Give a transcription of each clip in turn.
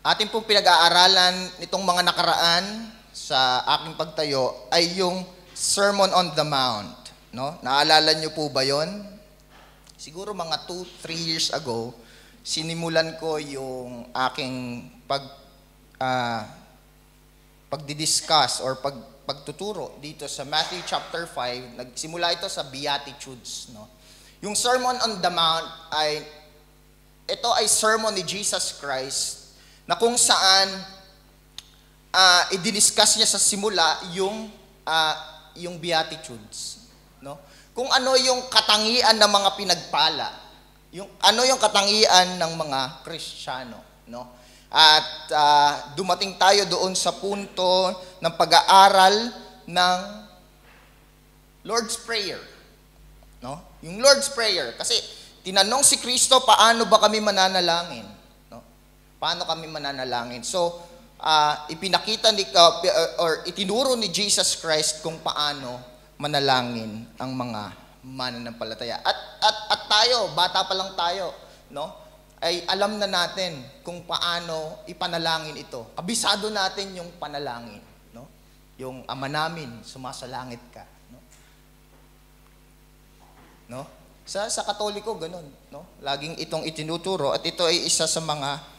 Ating pong pinag-aaralan nitong mga nakaraan sa aking pagtayo ay yung Sermon on the Mount. No? Naalala niyo po ba yon? Siguro mga 2-3 years ago, sinimulan ko yung aking pagdidiscuss or pagtuturo dito sa Matthew chapter 5. Nagsimula ito sa Beatitudes. No? Yung Sermon on the Mount ito ay sermon ni Jesus Christ na kung saan i-discuss niya sa simula yung Beatitudes, no? Kung ano yung katangian ng mga pinagpala, ano yung katangian ng mga Kristiyano, no? At dumating tayo doon sa punto ng pag-aaral ng Lord's Prayer, no? Yung Lord's Prayer kasi tinanong si Kristo, paano ba kami mananalangin? Paano kami mananalangin? So, ipinakita itinuro ni Jesus Christ kung paano manalangin ang mga mananampalataya. At tayo, bata pa lang tayo, no? Ay alam na natin kung paano ipanalangin ito. Kabisado natin yung panalangin, no? Yung Ama namin, sumasalangit ka, no? No? Sa Katoliko ganun, no? Laging itong itinuturo at ito ay isa sa mga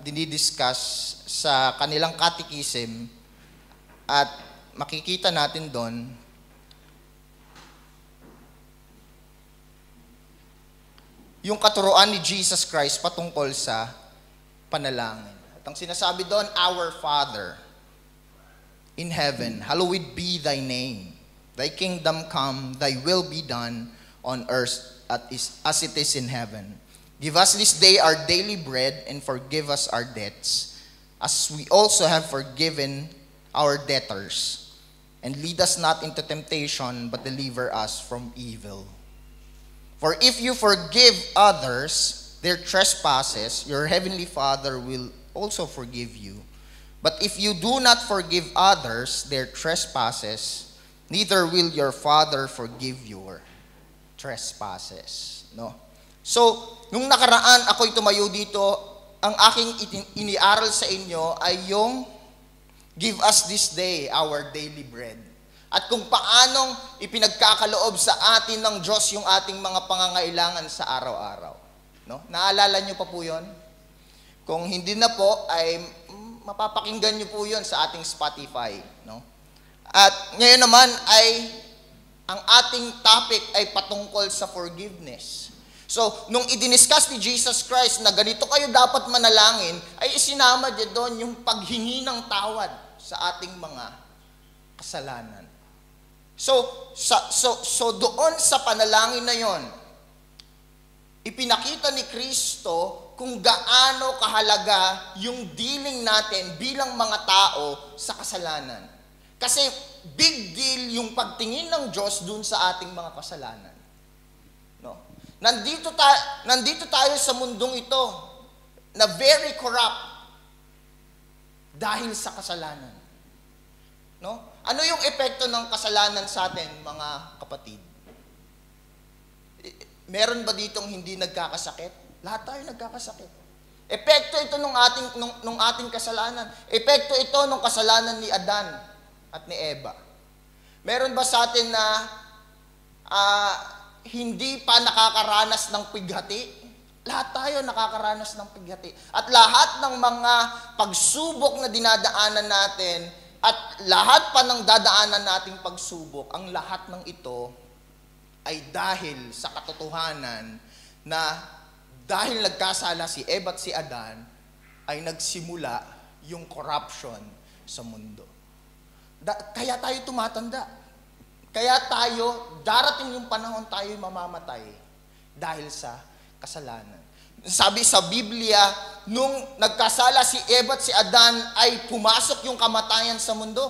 dinidiscuss sa kanilang catechism at makikita natin doon yung katuruan ni Jesus Christ patungkol sa panalangin. At ang sinasabi doon, Our Father in heaven, hallowed be thy name. Thy kingdom come, thy will be done on earth as it is in heaven. Give us this day our daily bread and forgive us our debts, as we also have forgiven our debtors. And lead us not into temptation, but deliver us from evil. For if you forgive others their trespasses, your heavenly Father will also forgive you. But if you do not forgive others their trespasses, neither will your Father forgive your trespasses. No? So, nung nakaraan ako'y tumayo dito, ang aking iniaral sa inyo ay yung give us this day our daily bread. At kung paanong ipinagkakaloob sa atin ng Diyos yung ating mga pangangailangan sa araw-araw. No? Naalala niyo pa po yun? Kung hindi na po, ay mapapakinggan niyo po yun sa ating Spotify. No? At ngayon naman ay ang ating topic ay patungkol sa forgiveness. So, nung idiniscuss ni Jesus Christ na ganito kayo dapat manalangin, ay isinama niya doon yung paghingi ng tawad sa ating mga kasalanan. So doon sa panalangin na yon, ipinakita ni Kristo kung gaano kahalaga yung dealing natin bilang mga tao sa kasalanan. Kasi big deal yung pagtingin ng Diyos doon sa ating mga kasalanan. No? Nandito tayo sa mundong ito na very corrupt dahil sa kasalanan. No? Ano yung epekto ng kasalanan sa atin, mga kapatid? Meron ba ditong hindi nagkakasakit? Lahat tayo nagkakasakit. Epekto ito nung ating kasalanan. Epekto ito nung kasalanan ni Adan at ni Eva. Meron ba sa atin na hindi pa nakakaranas ng pighati? Lahat tayo nakakaranas ng pighati. At lahat ng mga pagsubok na dinadaanan natin at lahat pa ng dadaanan nating pagsubok, ang lahat ng ito ay dahil sa katotohanan na dahil nagkasala si Eva at si Adan, ay nagsimula yung corruption sa mundo. Kaya tayo tumatanda. Kaya darating yung panahon tayo mamamatay dahil sa kasalanan. Sabi sa Biblia, nung nagkasala si Eva at si Adan, ay pumasok yung kamatayan sa mundo.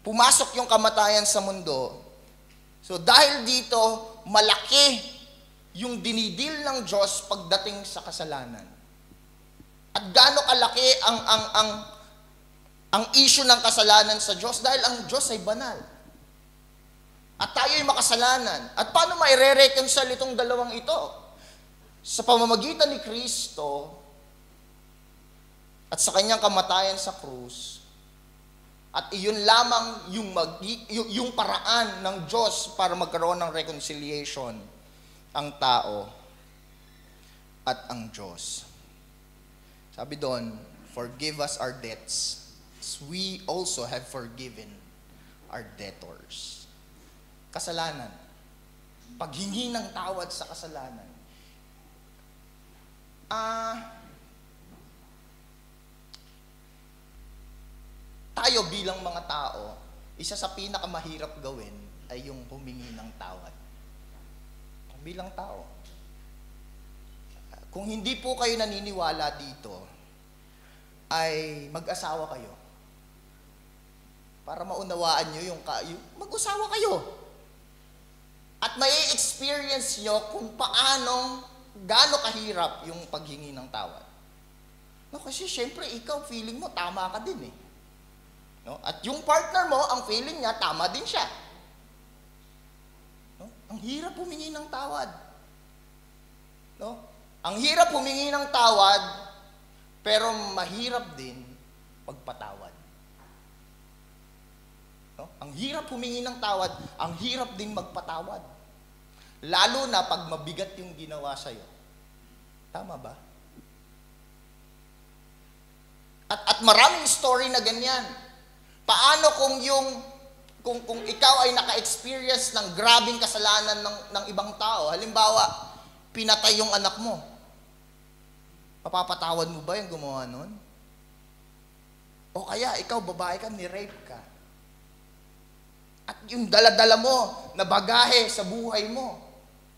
Pumasok yung kamatayan sa mundo. So dahil dito, malaki yung dinidil ng Diyos pagdating sa kasalanan. At gaano kalaki ang issue ng kasalanan sa Diyos dahil ang Diyos ay banal. At tayo ay makasalanan. At paano maire-reconcile itong dalawang ito? Sa pamamagitan ni Kristo, at sa kanyang kamatayan sa krus, at iyon lamang yung paraan ng Diyos para magkaroon ng reconciliation ang tao at ang Diyos. Sabi doon, forgive us our debts as we also have forgiven our debtors. Kasalanan. Paghingi ng tawad sa kasalanan. Tayo bilang mga tao, isa sa pinakamahirap gawin ay yung humingi ng tawad. Bilang tao. Kung hindi po kayo naniniwala dito, ay mag-asawa kayo. Para maunawaan nyo yung mag-asawa kayo. At may experience nyo kung gaano kahirap yung paghingi ng tawad. No, kasi syempre ikaw, feeling mo, tama ka din eh. No? At yung partner mo, ang feeling niya, tama din siya. No? Ang hirap humingi ng tawad. No? Ang hirap humingi ng tawad, pero mahirap din magpatawad. No? Ang hirap humingi ng tawad, ang hirap din magpatawad. Lalo na pag mabigat yung ginawa sa'yo. Tama ba? At maraming story na ganyan. Paano kung ikaw ay naka-experience ng grabing kasalanan ng ibang tao? Halimbawa, pinatay yung anak mo. Mapapatawad mo ba yung gumawa nun? O kaya, ikaw, babae ka, ni-rape ka. At yung dala-dala mo na bagahe sa buhay mo,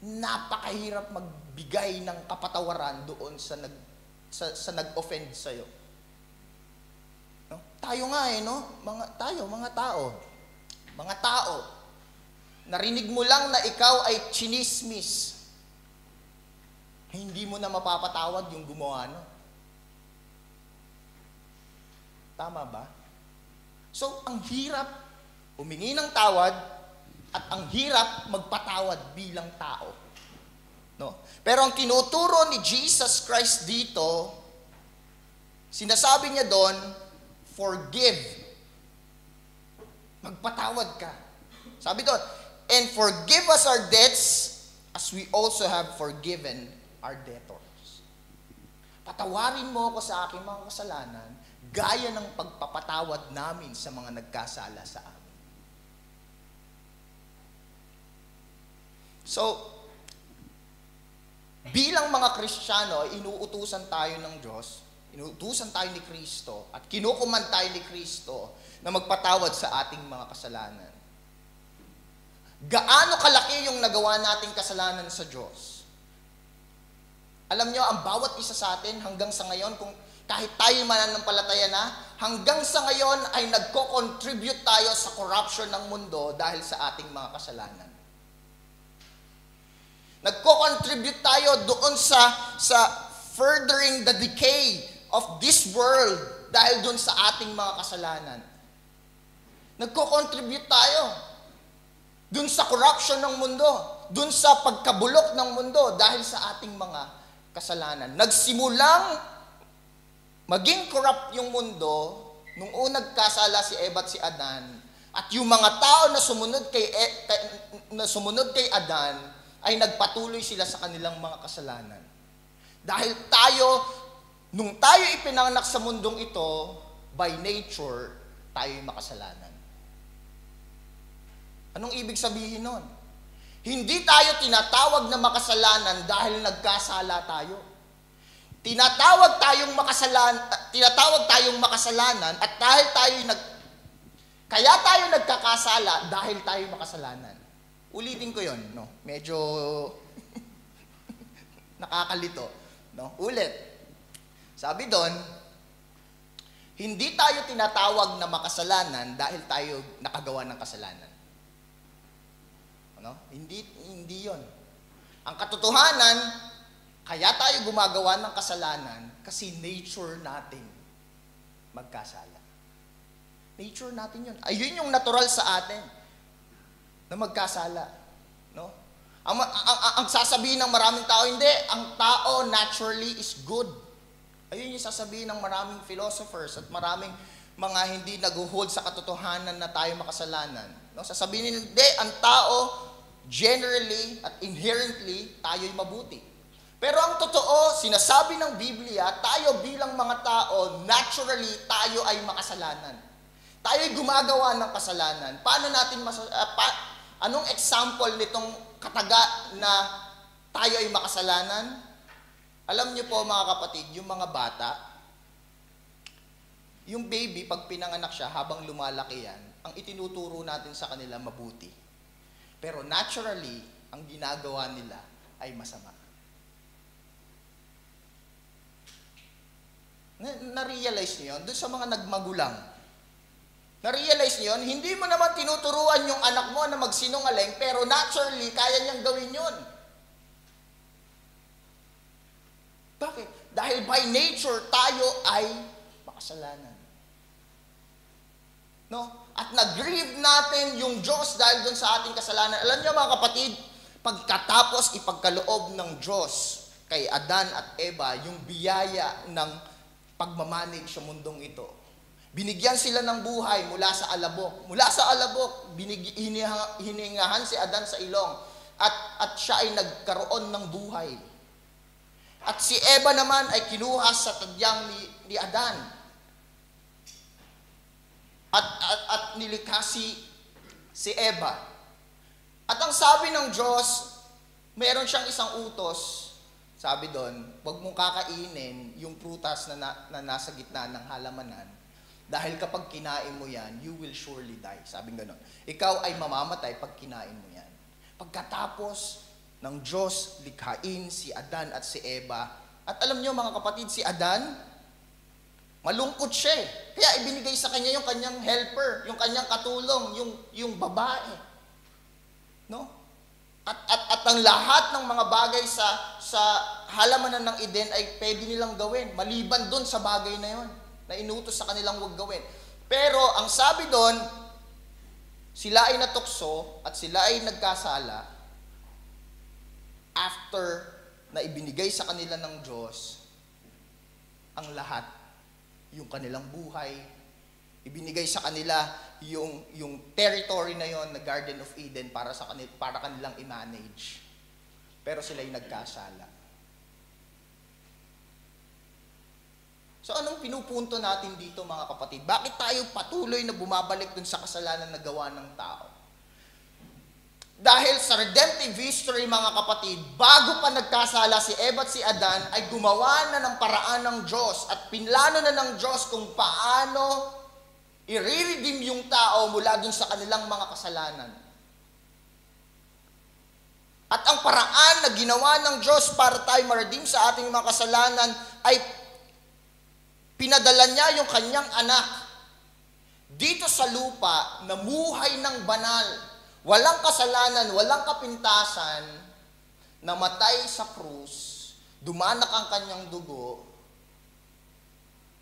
napakahirap magbigay ng kapatawaran doon sa nag-offend sa'yo. No? Tayo nga no? Mga tao. Narinig mo lang na ikaw ay chinismis. Hindi mo na mapapatawad yung gumawa no? Tama ba? So, ang hirap humingi ng tawad at ang hirap magpatawad bilang tao. No? Pero ang tinuturo ni Jesus Christ dito, sinasabi niya doon, forgive. Magpatawad ka. Sabi doon, and forgive us our debts as we also have forgiven our debtors. Patawarin mo ako sa aking mga kasalanan, gaya ng pagpapatawad namin sa mga nagkasala sa amin. So, bilang mga Kristiyano, inuutusan tayo ng Diyos, inuutusan tayo ni Kristo, at kinukuman tayo ni Kristo na magpatawad sa ating mga kasalanan. Gaano kalaki yung nagawa nating kasalanan sa Diyos? Alam nyo, ang bawat isa sa atin hanggang sa ngayon, kung kahit tayo mananampalataya na, hanggang sa ngayon ay nagko-contribute tayo sa corruption ng mundo dahil sa ating mga kasalanan. Nagko-contribute tayo doon sa furthering the decay of this world dahil doon sa ating mga kasalanan. Nagko-contribute tayo doon sa corruption ng mundo, doon sa pagkabulok ng mundo dahil sa ating mga kasalanan. Nagsimulang maging corrupt yung mundo nung unang nagkasala si Eva at si Adan, at yung mga tao na sumunod kay Adan ay nagpatuloy sila sa kanilang mga kasalanan. Dahil nung tayo ipinanganak sa mundong ito, by nature, tayo'y makasalanan. Anong ibig sabihin nun? Hindi tayo tinatawag na makasalanan dahil nagkasala tayo. Tinatawag tayong makasalanan at kaya tayo nagkakasala dahil tayo makasalanan. Ulitin ko yon, no? Medyo nakakalito, no? Ulit. Sabi doon, hindi tayo tinatawag na makasalanan dahil tayo nakagawa ng kasalanan. Ano? Hindi 'yon. Ang katotohanan, kaya tayo gumagawa ng kasalanan kasi nature natin magkasala. Nature natin 'yon. Ayun yung natural sa atin na magkasala, no? Ang sasabihin ng maraming tao, hindi, ang tao naturally is good. Ayun yung sasabihin ng maraming philosophers at maraming mga hindi nag-hold sa katotohanan na tayo makasalanan. No? Sasabihin nila, hindi, ang tao, generally at inherently, tayo'y mabuti. Pero ang totoo, sinasabi ng Biblia, tayo bilang mga tao, naturally, tayo ay makasalanan. Tayo'y gumagawa ng kasalanan. Paano natin anong example nitong kataga na tayo ay makasalanan? Alam niyo po mga kapatid, yung mga bata, yung baby, pag pinanganak siya, habang lumalaki yan, ang itinuturo natin sa kanila mabuti. Pero naturally, ang ginagawa nila ay masama. Na-realize niyo yun? Doon sa mga nagmagulang. Na-realize niyo yun? Hindi mo naman tinuturuan yung anak mo na magsinungaling, pero naturally, kaya niyang gawin yun. Bakit? Dahil by nature, tayo ay makasalanan. No? At nag-grieve natin yung Diyos dahil dun sa ating kasalanan. Alam niyo mga kapatid, pagkatapos ipagkaloob ng Diyos kay Adan at Eva, yung biyaya ng pagmamanage sa mundong ito. Binigyan sila ng buhay mula sa alabok. Mula sa alabok, hiningahan si Adan sa ilong. At siya ay nagkaroon ng buhay. At si Eva naman ay kinuha sa tadyang ni Adan. At nilikha si Eva. At ang sabi ng Diyos, meron siyang isang utos. Sabi doon, huwag mong kakainin yung prutas na nasa gitna ng halamanan. Dahil kapag kinain mo yan, you will surely die. Sabi gano'n. Ikaw ay mamamatay pag kinain mo yan. Pagkatapos ng Diyos likhain si Adan at si Eva. At alam niyo mga kapatid, si Adan, malungkot siya eh. Kaya ibinigay sa kanya yung kanyang helper, yung kanyang katulong, yung babae. No? At ang lahat ng mga bagay sa halamanan ng Eden ay pwede nilang gawin, maliban doon sa bagay na yon na inutos sa kanilang huwag gawin. Pero ang sabi doon, sila ay natukso at sila ay nagkasala after na ibinigay sa kanila ng Diyos ang lahat, yung kanilang buhay, ibinigay sa kanila yung territory na yon na Garden of Eden para kanilang i-manage. Pero sila ay nagkasala. So anong pinupunto natin dito mga kapatid? Bakit tayo patuloy na bumabalik dun sa kasalanan na gawa ng tao? Dahil sa redemptive history mga kapatid, bago pa nagkasala si Eva at si Adan, ay gumawa na ng paraan ng Diyos at pinlano na ng Diyos kung paano i-redeem yung tao mula dun sa kanilang mga kasalanan. At ang paraan na ginawa ng Diyos para tayo ma-redeem sa ating mga kasalanan ay pinadala niya yung kanyang anak dito sa lupa na muhay ng banal. Walang kasalanan, walang kapintasan, namatay sa krus, dumanak ang kanyang dugo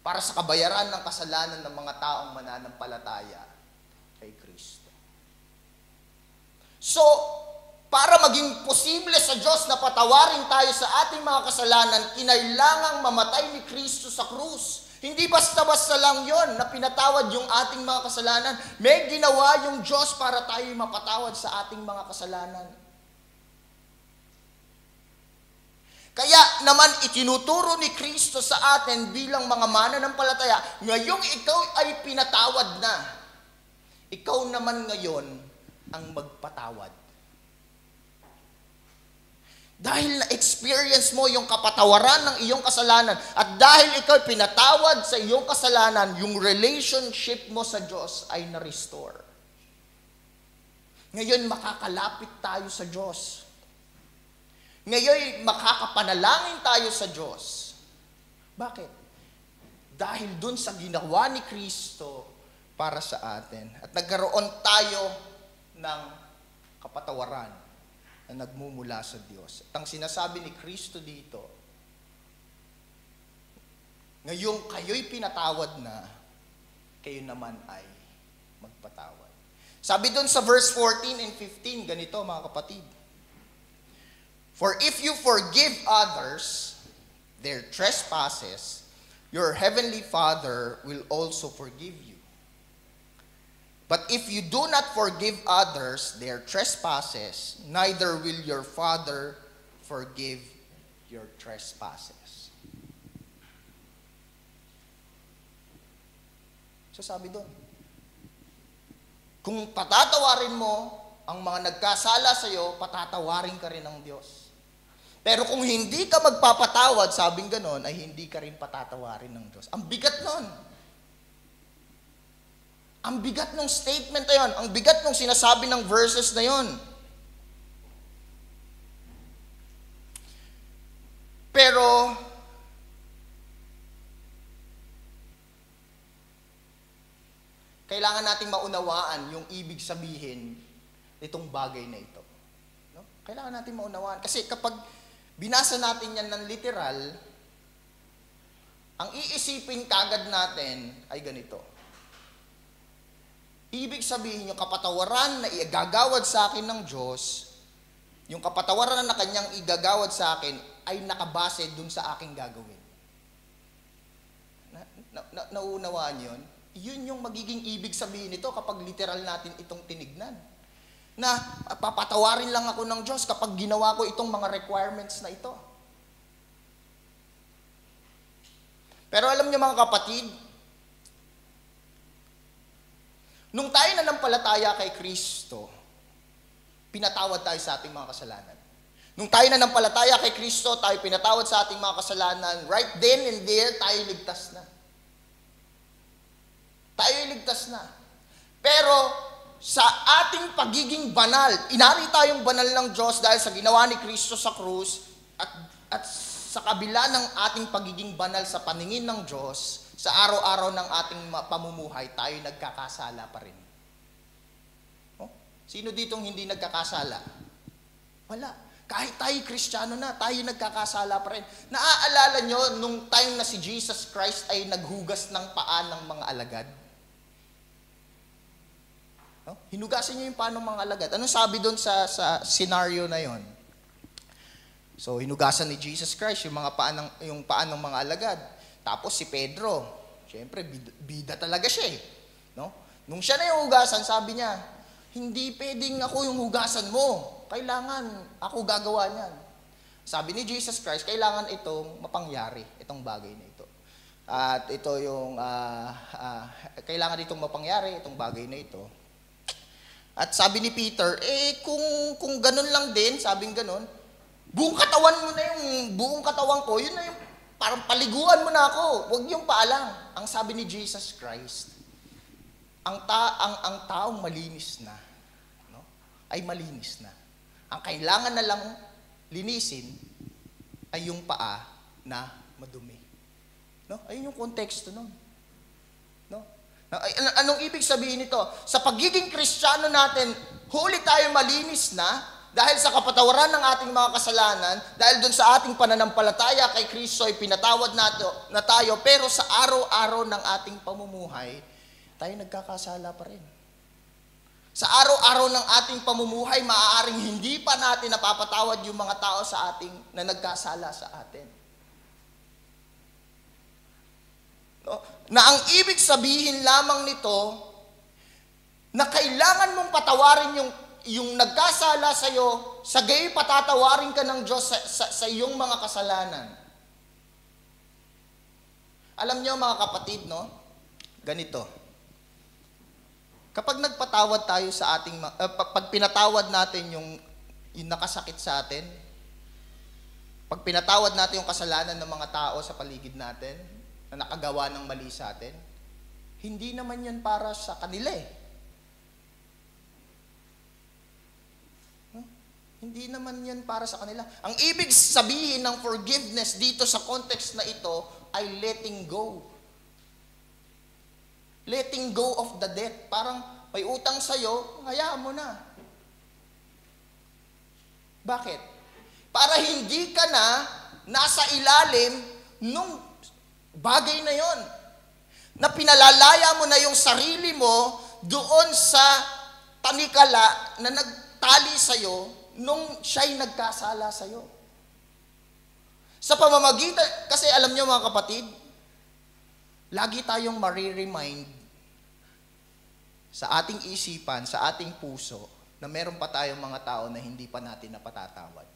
para sa kabayaran ng kasalanan ng mga taong mananampalataya kay Kristo. So, para maging posible sa Diyos na patawarin tayo sa ating mga kasalanan, kinailangang mamatay ni Kristo sa krus. Hindi basta-basta lang yon na pinatawad yung ating mga kasalanan. May ginawa yung Diyos para tayo mapatawad sa ating mga kasalanan. Kaya naman itinuturo ni Kristo sa atin bilang mga mananampalataya, ngayong ikaw ay pinatawad na. Ikaw naman ngayon ang magpatawad. Dahil na-experience mo yung kapatawaran ng iyong kasalanan at dahil ikaw pinatawad sa iyong kasalanan, yung relationship mo sa Diyos ay na-restore. Ngayon makakalapit tayo sa Diyos. Ngayon makakapanalangin tayo sa Diyos. Bakit? Dahil dun sa ginawa ni Kristo para sa atin. At nagkaroon tayo ng kapatawaran na nagmumula sa Diyos. At ang sinasabi ni Kristo dito, ngayong kayo'y pinatawad na, kayo naman ay magpatawad. Sabi doon sa verse 14 and 15, ganito mga kapatid. For if you forgive others their trespasses, your heavenly Father will also forgive you. But if you do not forgive others their trespasses, neither will your Father forgive your trespasses. So sabi doon, kung patatawarin mo ang mga nagkasala sa iyo, patatawarin ka rin ng Diyos. Pero kung hindi ka magpapatawad, sabing ganon, ay hindi ka rin patatawarin ng Diyos. Ang bigat nun. Ang bigat ng statement na yun. Ang bigat ng sinasabi ng verses na yun. Pero, kailangan nating maunawaan yung ibig sabihin nitong bagay na ito. No? Kailangan nating maunawaan. Kasi kapag binasa natin yan ng literal, ang iisipin kagad natin ay ganito. Ibig sabihin yung kapatawaran na igagawad sa akin ng Diyos, yung kapatawaran na kanyang igagawad sa akin ay nakabase dun sa aking gagawin. Naunawaan yun? Yun yung magiging ibig sabihin nito kapag literal natin itong tinignan. Na papatawarin lang ako ng Diyos kapag ginawa ko itong mga requirements na ito. Pero alam niyo mga kapatid, nung tayo nanampalataya kay Kristo, pinatawad tayo sa ating mga kasalanan. Nung tayo nanampalataya kay Kristo, tayo pinatawad sa ating mga kasalanan, right then and there, tayo ligtas na. Tayo ligtas na. Pero sa ating pagiging banal, inari tayong banal ng Diyos dahil sa ginawa ni Kristo sa krus at sa kabila ng ating pagiging banal sa paningin ng Diyos, sa araw-araw ng ating pamumuhay, tayo nagkakasala pa rin. Oh? Sino ditong hindi nagkakasala? Wala. Kahit tayo Kristiyano na, tayo nagkakasala pa rin. Naaalala nyo nung time na si Jesus Christ ay naghugas ng paa ng mga alagad? No? Hinugasan niyo yung paa ng mga alagad. Anong sabi doon sa scenario na yon? So, hinugasan ni Jesus Christ yung paa ng mga alagad. Tapos si Pedro, syempre, bida talaga siya eh. No? Nung siya na yung hugasan, sabi niya, hindi pwedeng ako yung hugasan mo. Kailangan ako gagawa niyan. Sabi ni Jesus Christ, kailangan itong mapangyari, itong bagay na ito. At ito yung, kailangan itong mapangyari, itong bagay na ito. At sabi ni Peter, kung ganun lang din, sabing ganun, buong katawan mo na yung, buong katawan ko, yun na yung, parang paliguan mo na ako, huwag yung paalang. Ang sabi ni Jesus Christ, ang taong malinis na, no, ay malinis na. Ang kailangan na lang linisin ay yung paa na madumi. No? Ayun yung konteksto nun. No? Anong ibig sabihin nito? Sa pagiging Kristiyano natin, huli tayo malinis na dahil sa kapatawaran ng ating mga kasalanan, dahil dun sa ating pananampalataya kay Kristo ay pinatawad na tayo, pero sa araw-araw ng ating pamumuhay, tayo nagkakasala pa rin. Sa araw-araw ng ating pamumuhay, maaaring hindi pa natin napapatawad yung mga tao sa ating na nagkasala sa atin. No? Na ang ibig sabihin lamang nito, na kailangan mong patawarin yung nagkasala sa iyo, sa gayon patatawarin ka ng Diyos sa iyong mga kasalanan. Alam niyo mga kapatid, no? Ganito. Kapag nagpatawad tayo sa ating, pag pinatawad natin yung nakasakit sa atin, pag pinatawad natin yung kasalanan ng mga tao sa paligid natin, na nakagawa ng mali sa atin, hindi naman yan para sa kanila eh. Hindi naman yan para sa kanila. Ang ibig sabihin ng forgiveness dito sa context na ito ay letting go. Letting go of the debt. Parang may utang sa'yo, hayaan mo na. Bakit? Para hindi ka na nasa ilalim nung bagay na yon. Na pinalalaya mo na yung sarili mo doon sa tanikala na nagtali sa'yo nung siya'y nagkasala sa'yo. Sa pamamagitan, kasi alam niyo mga kapatid, lagi tayong mariremind sa ating isipan, sa ating puso, na meron pa tayong mga tao na hindi pa natin napatatawad.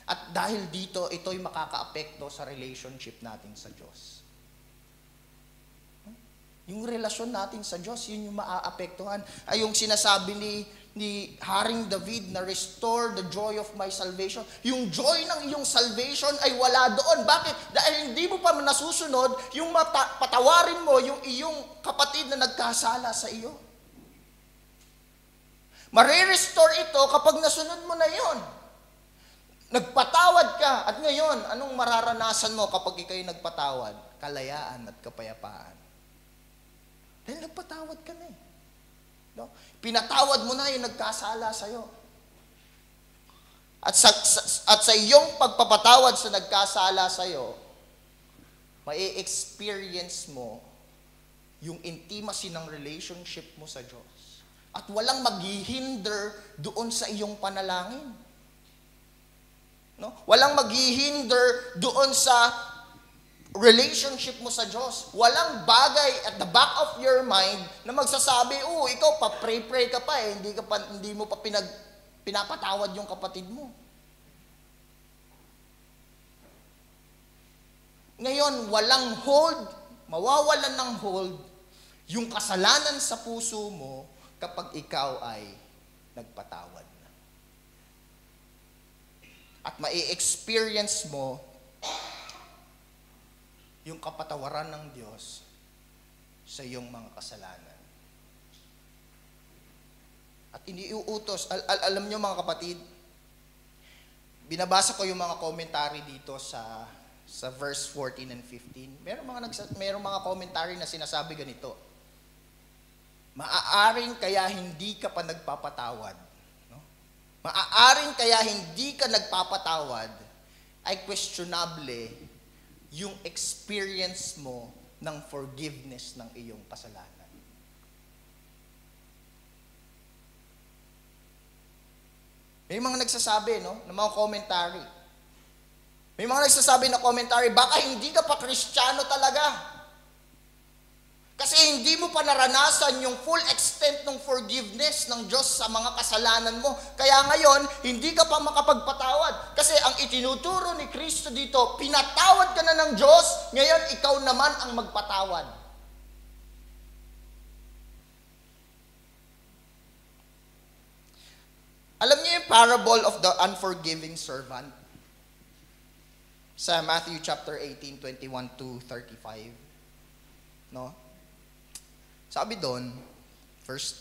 At dahil dito, ito'y makakaapekto sa relationship natin sa Diyos. Yung relasyon natin sa Diyos, yun yung maaapektuhan. Ay yung sinasabi ni Haring David na restore the joy of my salvation. Yung joy ng iyong salvation ay wala doon. Bakit? Dahil hindi mo pa nasusunod, yung patawarin mo yung iyong kapatid na nagkasala sa iyo. Marirestore ito kapag nasunod mo na yon. Nagpatawad ka. At ngayon, anong mararanasan mo kapag ikaw'y nagpatawad? Kalayaan at kapayapaan. Dahil nagpatawad ka na eh. No? Pinatawad mo na yung nagkasala sa'yo. At sa iyong pagpapatawad sa nagkasala sa'yo, mai-experience mo yung intimacy ng relationship mo sa Diyos. At walang maghihinder doon sa iyong panalangin. No? Walang maghihinder doon sa relationship mo sa Diyos. Walang bagay at the back of your mind na magsasabi, ikaw pa pray ka pa eh, hindi mo pa pinapatawad yung kapatid mo. Ngayon, walang hold, mawawalan ng hold yung kasalanan sa puso mo kapag ikaw ay nagpatawad na. At mai-experience mo yung kapatawaran ng Diyos sa iyong mga kasalanan. At iniuutos, alam nyo mga kapatid, binabasa ko yung mga commentary dito sa verse 14 and 15. Merong mga commentary na sinasabi ganito, maaaring kaya hindi ka pa nagpapatawad. No? Maaaring kaya hindi ka nagpapatawad ay questionable yung experience mo ng forgiveness ng iyong kasalanan. May mga nagsasabi, no, ng mga commentary. May mga nagsasabi na commentary, baka hindi ka pa Kristiyano talaga. Kasi hindi mo pa naranasan yung full extent ng forgiveness ng Diyos sa mga kasalanan mo. Kaya ngayon, hindi ka pa makapagpatawad. Kasi ang itinuturo ni Kristo dito, pinatawad ka na ng Diyos, ngayon ikaw naman ang magpatawad. Alam niyo yung parable of the unforgiving servant? Sa Matthew chapter 18, 21 to 35. No? Sabi doon,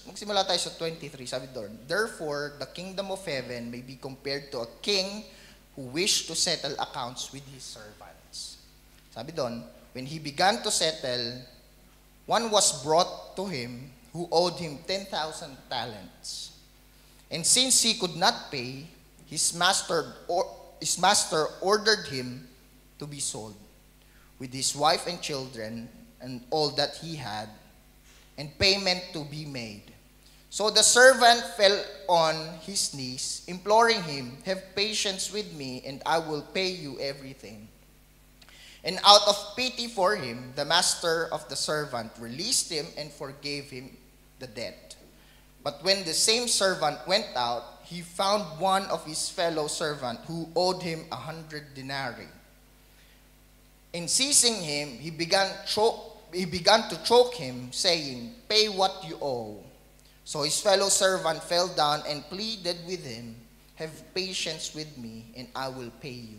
magsimula tayo sa 23, sabi doon, therefore, the kingdom of heaven may be compared to a king who wished to settle accounts with his servants. Sabi doon, when he began to settle, one was brought to him who owed him 10,000 talents. And since he could not pay, his master ordered him to be sold, with his wife and children and all that he had, and payment to be made. So the servant fell on his knees, imploring him, have patience with me, and I will pay you everything. And out of pity for him, the master of the servant released him and forgave him the debt. But when the same servant went out, he found one of his fellow servants who owed him 100 denarii. In seizing him, he began to choke him, saying, pay what you owe. So his fellow servant fell down and pleaded with him, have patience with me, and I will pay you.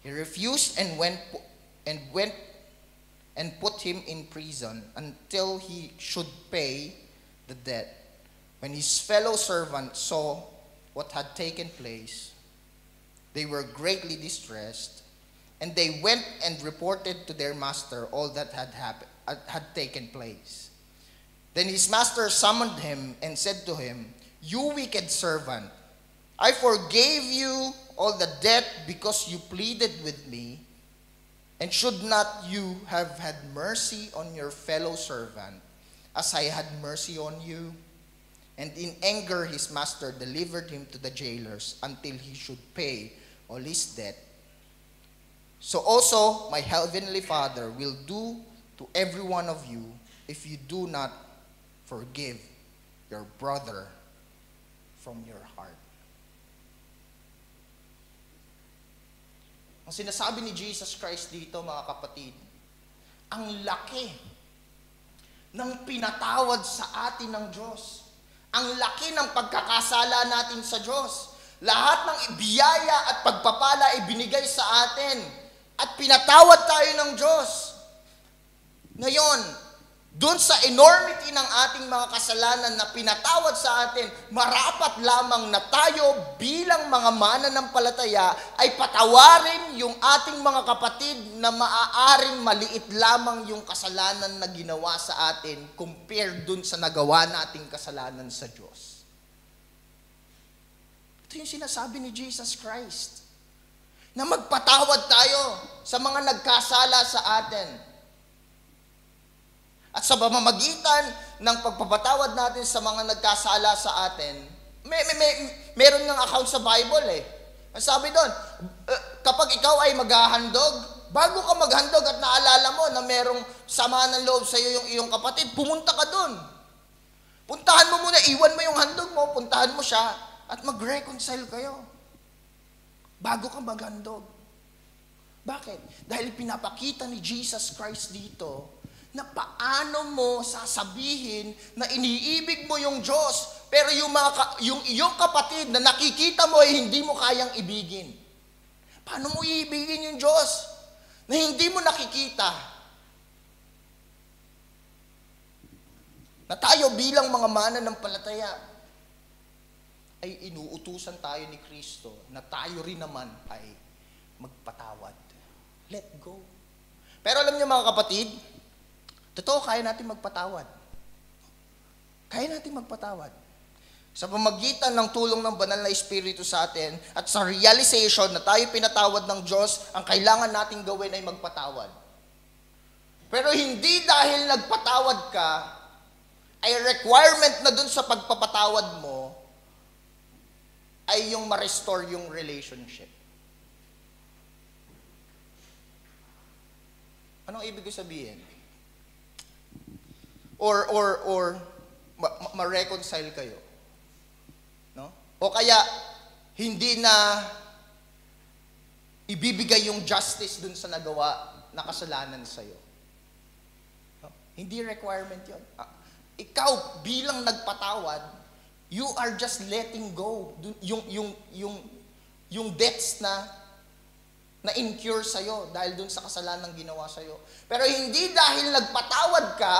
He refused and went and put him in prison until he should pay the debt. When his fellow servants saw what had taken place, they were greatly distressed, and they went and reported to their master all that had taken place. Then his master summoned him and said to him, you wicked servant, I forgave you all the debt because you pleaded with me, and should not you have had mercy on your fellow servant as I had mercy on you? And in anger his master delivered him to the jailers until he should pay all his debt. So also my heavenly Father will do to every one of you if you do not forgive your brother from your heart. Ang sinasabi ni Jesus Christ dito, mga kapatid, ang laki ng pinatawad sa atin ng Diyos. Ang laki ng pagkakasala natin sa Diyos. Lahat ng biyaya at pagpapala ay binigay sa atin. At pinatawad tayo ng Diyos. Ngayon, doon sa enormity ng ating mga kasalanan na pinatawad sa atin, marapat lamang na tayo bilang mga mananampalataya ay patawarin yung ating mga kapatid na maaaring maliit lamang yung kasalanan na ginawa sa atin compared doon sa nagawa nating kasalanan sa Diyos. Ito yung sinasabi ni Jesus Christ, na magpatawad tayo sa mga nagkasala sa atin. At sa pamamagitan ng pagpapatawad natin sa mga nagkasala sa atin, meron ng account sa Bible eh. Ang sabi doon, kapag ikaw ay maghahandog, bago ka maghandog at naalala mo na merong sama ng loob sa iyo yung iyong kapatid, pumunta ka doon. Puntahan mo muna, iwan mo yung handog mo, puntahan mo siya, at mag-reconcile kayo. Bago ka maghandog. Bakit? Dahil pinapakita ni Jesus Christ dito, na paano mo sasabihin na iniibig mo yung Diyos, pero yung iyong kapatid na nakikita mo ay hindi mo kayang ibigin. Paano mo iibigin yung Diyos na hindi mo nakikita? Na tayo bilang mga mananampalataya ay inuutusan tayo ni Kristo na tayo rin naman ay magpatawad. Let go. Pero alam niyo mga kapatid, totoo, kaya natin magpatawad. Kaya natin magpatawad. Sa pamagitan ng tulong ng banal na Espiritu sa atin at sa realization na tayo pinatawad ng Diyos, ang kailangan nating gawin ay magpatawad. Pero hindi dahil nagpatawad ka, ay requirement na dun sa pagpapatawad mo ay yung ma-restore yung relationship. Anong ibig ko sabihin? Or ma-reconcile kayo. No? O kaya, hindi na ibibigay yung justice dun sa nagawa na kasalanan sa'yo. No? Hindi requirement yun. Ikaw, bilang nagpatawad, you are just letting go. Yung debts na incur sa'yo dahil dun sa kasalanan ginawa sa'yo. Pero hindi dahil nagpatawad ka,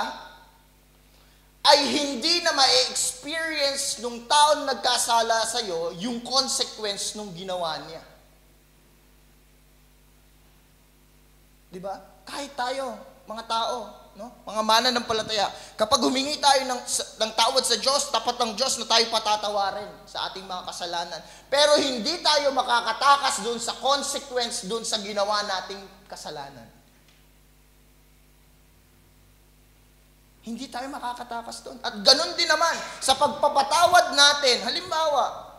ay hindi na ma-experience nung taon nagkasala sa'yo yung consequence nung ginawa niya. Diba? Kahit tayo, mga tao, no? Mga mananampalataya, kapag humingi tayo ng tawad sa Diyos, tapat ng Diyos na tayo patatawarin sa ating mga kasalanan. Pero hindi tayo makakatakas dun sa consequence dun sa ginawa nating kasalanan. Hindi tayo makakatakas doon. At ganun din naman, sa pagpapatawad natin, halimbawa,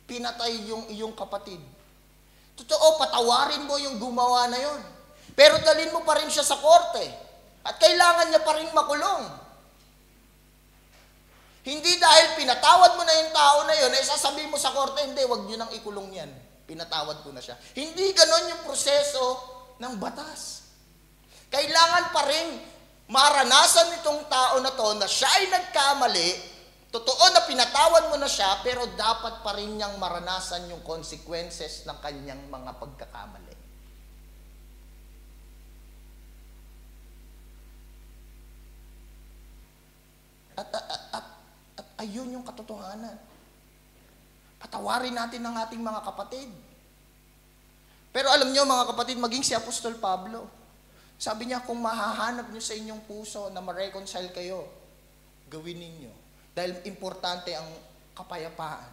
pinatay yung iyong kapatid. Totoo, patawarin mo yung gumawa na yon. Pero dalhin mo pa rin siya sa korte. At kailangan niya pa rin makulong. Hindi dahil pinatawad mo na yung tao na yun, ay sasabihin mo sa korte, hindi, wag niyo nang ikulong yan. Pinatawad ko na siya. Hindi ganun yung proseso ng batas. Kailangan pa rin maranasan nitong tao na to na siya ay nagkamali, totoo na pinatawad mo na siya, pero dapat pa rin niyang maranasan yung consequences ng kanyang mga pagkakamali. At ayun yung katotohanan. Patawarin natin ang ating mga kapatid. Pero alam niyo mga kapatid, maging si Apostol Pablo, sabi niya, kung mahahanap niyo sa inyong puso na ma-reconcile kayo, gawin ninyo. Dahil importante ang kapayapaan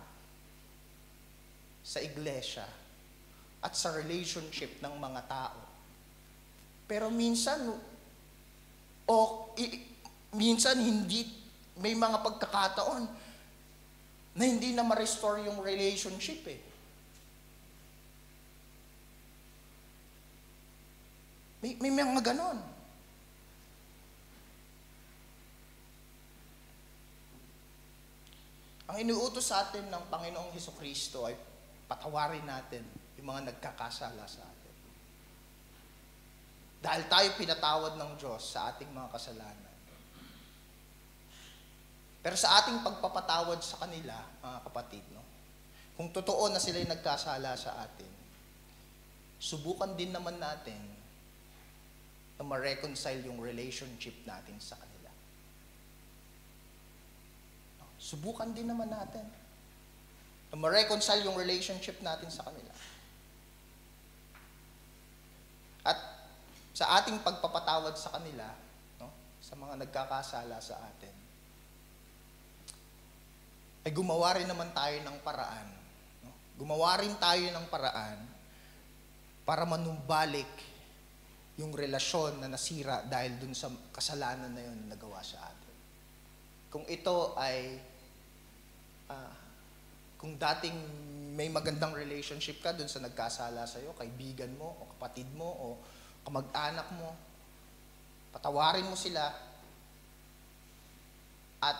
sa iglesia at sa relationship ng mga tao. Pero minsan hindi, may mga pagkakataon na hindi na ma-restore yung relationship eh. May mga ganon. Ang iniutos sa atin ng Panginoong Hesukristo ay patawarin natin yung mga nagkakasala sa atin. Dahil tayo pinatawad ng Diyos sa ating mga kasalanan. Pero sa ating pagpapatawad sa kanila, mga kapatid, no? Kung totoo na sila'y nagkasala sa atin, subukan din naman natin na ma-reconcile yung relationship natin sa kanila. Subukan din naman natin na ma-reconcile yung relationship natin sa kanila. At sa ating pagpapatawad sa kanila, no, sa mga nagkakasala sa atin, ay gumawa rin naman tayo ng paraan. No? Gumawa rin tayo ng paraan para manumbalik yung relasyon na nasira dahil dun sa kasalanan na yun na nagawa sa atin. Kung ito ay kung dating may magandang relationship ka dun sa nagkasala sa'yo, kaibigan mo, o kapatid mo, o kamag-anak mo, patawarin mo sila at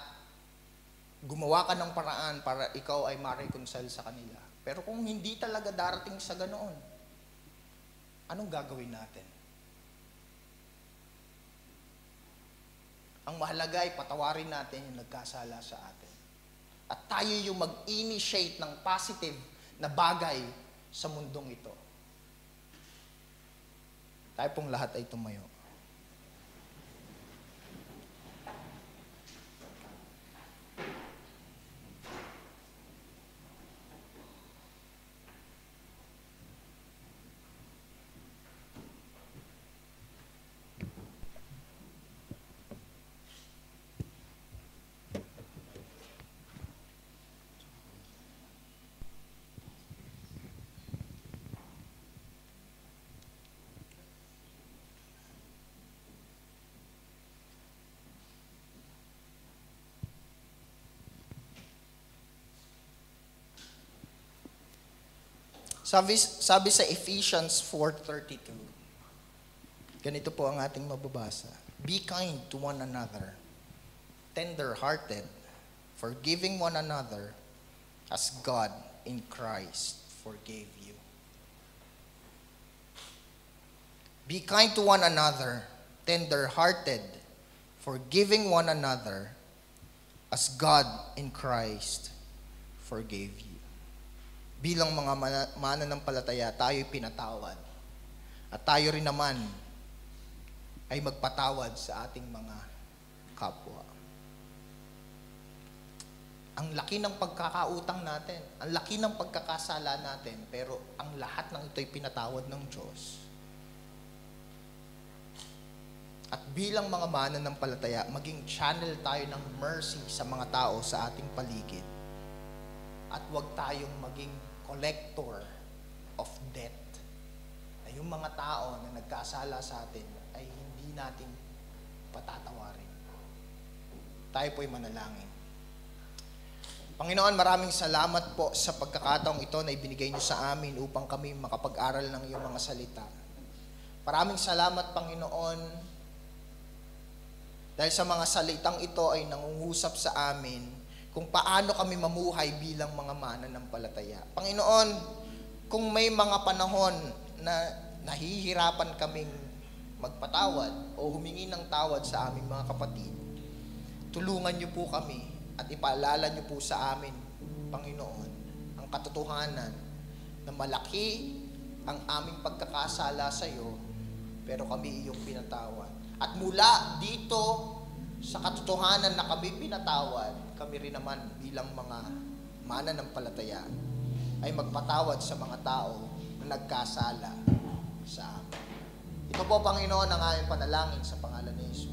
gumawa ka ng paraan para ikaw ay ma-reconcile sa kanila. Pero kung hindi talaga darating sa ganoon, anong gagawin natin? Ang mahalaga ay patawarin natin yung nagkasala sa atin. At tayo yung mag-initiate ng positive na bagay sa mundong ito. Tayo pong lahat ay tumayo. Sabi sa Ephesians 4:32, ganito po ang ating mababasa. Be kind to one another, tender-hearted, forgiving one another, as God in Christ forgave you. Be kind to one another, tender-hearted, forgiving one another, as God in Christ forgave you. Bilang mga mananampalataya, tayo'y pinatawad. At tayo rin naman ay magpatawad sa ating mga kapwa. Ang laki ng pagkakautang natin, ang laki ng pagkakasala natin, pero ang lahat ng ito'y pinatawad ng Diyos. At bilang mga mananampalataya, maging channel tayo ng mercy sa mga tao sa ating paligid. At huwag tayong maging collector of debt. Na yung mga tao na nagkasala sa atin ay hindi natin patatawarin. Tayo po'y manalangin. Panginoon, maraming salamat po sa pagkakataong ito na ibinigay niyo sa amin upang kami makapag-aral ng iyong mga salita. Maraming salamat, Panginoon, dahil sa mga salitang ito ay nangungusap sa amin kung paano kami mamuhay bilang mga mananampalataya. Panginoon, kung may mga panahon na nahihirapan kaming magpatawad o humingi ng tawad sa aming mga kapatid, tulungan niyo po kami at ipaalala niyo po sa amin, Panginoon, ang katotohanan na malaki ang aming pagkakasala sa iyo, pero kami iyong pinatawad. At mula dito sa katotohanan na kami pinatawad, kami rin naman bilang mga mananampalataya ay magpatawad sa mga tao na nagkasala sa amin. Ito po, Panginoon, ang aming panalangin sa pangalan ni Jesus.